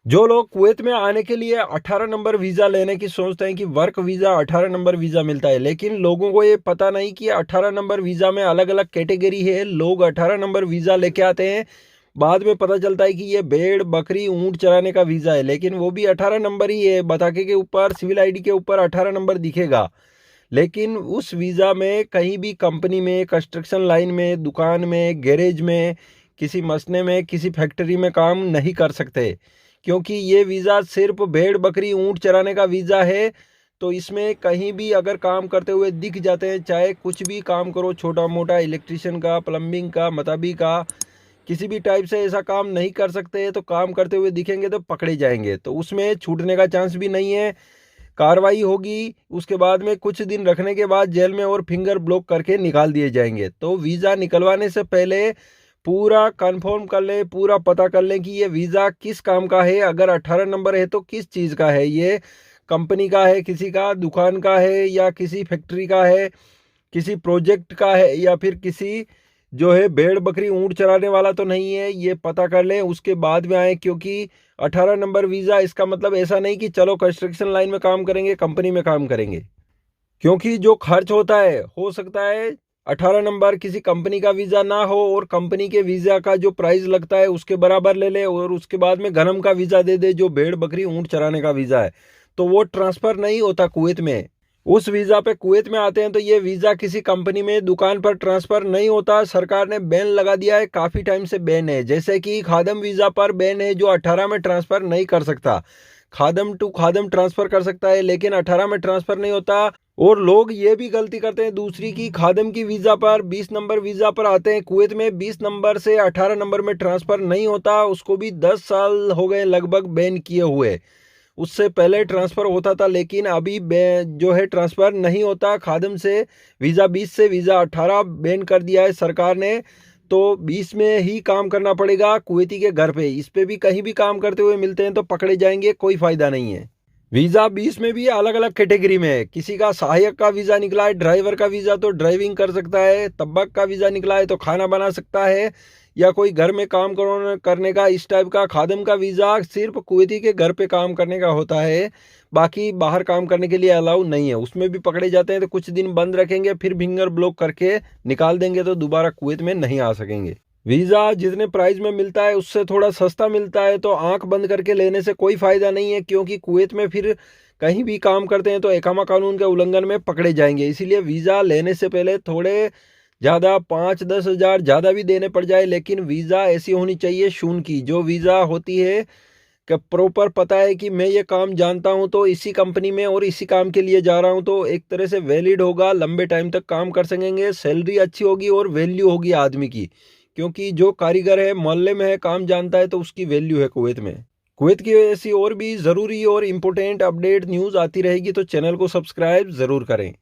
जो लोग कुवैत में आने के लिए 18 नंबर वीज़ा लेने की सोचते हैं कि वर्क वीज़ा 18 नंबर वीज़ा मिलता है, लेकिन लोगों को ये पता नहीं कि 18 नंबर वीज़ा में अलग अलग कैटेगरी है। लोग 18 नंबर वीज़ा लेके आते हैं, बाद में पता चलता है कि ये भेड़ बकरी ऊंट चराने का वीज़ा है, लेकिन वो भी 18 नंबर ही है। बताके के ऊपर सिविल आईडी के ऊपर 18 नंबर दिखेगा, लेकिन उस वीज़ा में कहीं भी कंपनी में, कंस्ट्रक्शन लाइन में, दुकान में, गैरेज में, किसी मसने में, किसी फैक्ट्री में काम नहीं कर सकते, क्योंकि ये वीज़ा सिर्फ भेड़ बकरी ऊंट चराने का वीज़ा है। तो इसमें कहीं भी अगर काम करते हुए दिख जाते हैं, चाहे कुछ भी काम करो, छोटा मोटा इलेक्ट्रिशियन का, प्लम्बिंग का, मताबी का, किसी भी टाइप से ऐसा काम नहीं कर सकते, तो काम करते हुए दिखेंगे तो पकड़े जाएंगे। तो उसमें छूटने का चांस भी नहीं है, कार्रवाई होगी। उसके बाद में कुछ दिन रखने के बाद जेल में और फिंगर ब्लॉक करके निकाल दिए जाएंगे। तो वीज़ा निकलवाने से पहले पूरा कंफर्म कर लें, पूरा पता कर लें कि ये वीज़ा किस काम का है। अगर 18 नंबर है तो किस चीज़ का है, ये कंपनी का है, किसी का दुकान का है, या किसी फैक्ट्री का है, किसी प्रोजेक्ट का है, या फिर किसी जो है भेड़ बकरी ऊंट चराने वाला तो नहीं है। ये पता कर लें, उसके बाद में आए, क्योंकि 18 नंबर वीज़ा इसका मतलब ऐसा नहीं कि चलो कंस्ट्रक्शन लाइन में काम करेंगे, कंपनी में काम करेंगे, क्योंकि जो खर्च होता है, हो सकता है 18 नंबर किसी कंपनी का वीज़ा ना हो और कंपनी के वीज़ा का जो प्राइस लगता है उसके बराबर ले ले, और उसके बाद में गरम का वीज़ा दे दे जो भेड़ बकरी ऊंट चराने का वीज़ा है, तो वो ट्रांसफ़र नहीं होता कुवैत में। उस वीज़ा पे कुवैत में आते हैं तो ये वीज़ा किसी कंपनी में, दुकान पर ट्रांसफ़र नहीं होता। सरकार ने बैन लगा दिया है, काफ़ी टाइम से बैन है। जैसे कि खादम वीज़ा पर बैन है, जो 18 में ट्रांसफ़र नहीं कर सकता, खादम टू खादम ट्रांसफ़र कर सकता है, लेकिन 18 में ट्रांसफ़र नहीं होता। और लोग ये भी गलती करते हैं दूसरी की, खादम की वीज़ा पर 20 नंबर वीज़ा पर आते हैं कुवैत में, 20 नंबर से 18 नंबर में ट्रांसफ़र नहीं होता। उसको भी 10 साल हो गए लगभग बैन किए हुए। उससे पहले ट्रांसफ़र होता था, लेकिन अभी जो है ट्रांसफ़र नहीं होता खादम से। वीज़ा 20 से वीज़ा 18 बैन कर दिया है सरकार ने। तो 20 में ही काम करना पड़ेगा कुवैती के घर पे। इस पे भी कहीं भी काम करते हुए मिलते हैं तो पकड़े जाएंगे, कोई फ़ायदा नहीं है। वीज़ा 20 में भी अलग अलग कैटेगरी में है। किसी का सहायक का वीज़ा निकला है, ड्राइवर का वीज़ा तो ड्राइविंग कर सकता है, तब्बक का वीज़ा निकला है तो खाना बना सकता है, या कोई घर में काम करने का, इस टाइप का। खादिम का वीज़ा सिर्फ कुवैती के घर पे काम करने का होता है, बाकी बाहर काम करने के लिए अलाउ नहीं है। उसमें भी पकड़े जाते हैं तो कुछ दिन बंद रखेंगे, फिर फिंगर ब्लॉक करके निकाल देंगे, तो दोबारा कुवैत में नहीं आ सकेंगे। वीज़ा जितने प्राइस में मिलता है उससे थोड़ा सस्ता मिलता है, तो आंख बंद करके लेने से कोई फ़ायदा नहीं है, क्योंकि कुवैत में फिर कहीं भी काम करते हैं तो इकामा कानून के उल्लंघन में पकड़े जाएंगे। इसीलिए वीज़ा लेने से पहले थोड़े ज़्यादा 5-10 हज़ार ज़्यादा भी देने पड़ जाए, लेकिन वीज़ा ऐसी होनी चाहिए शून की, जो वीज़ा होती है कि प्रॉपर पता है कि मैं ये काम जानता हूँ, तो इसी कंपनी में और इसी काम के लिए जा रहा हूँ, तो एक तरह से वैलिड होगा, लंबे टाइम तक काम कर सकेंगे, सैलरी अच्छी होगी और वैल्यू होगी आदमी की। क्योंकि जो कारीगर है, मोहल्ले में है, काम जानता है, तो उसकी वैल्यू है कुवैत में। कुवैत की ऐसी और भी ज़रूरी और इम्पोर्टेंट अपडेट न्यूज़ आती रहेगी, तो चैनल को सब्सक्राइब ज़रूर करें।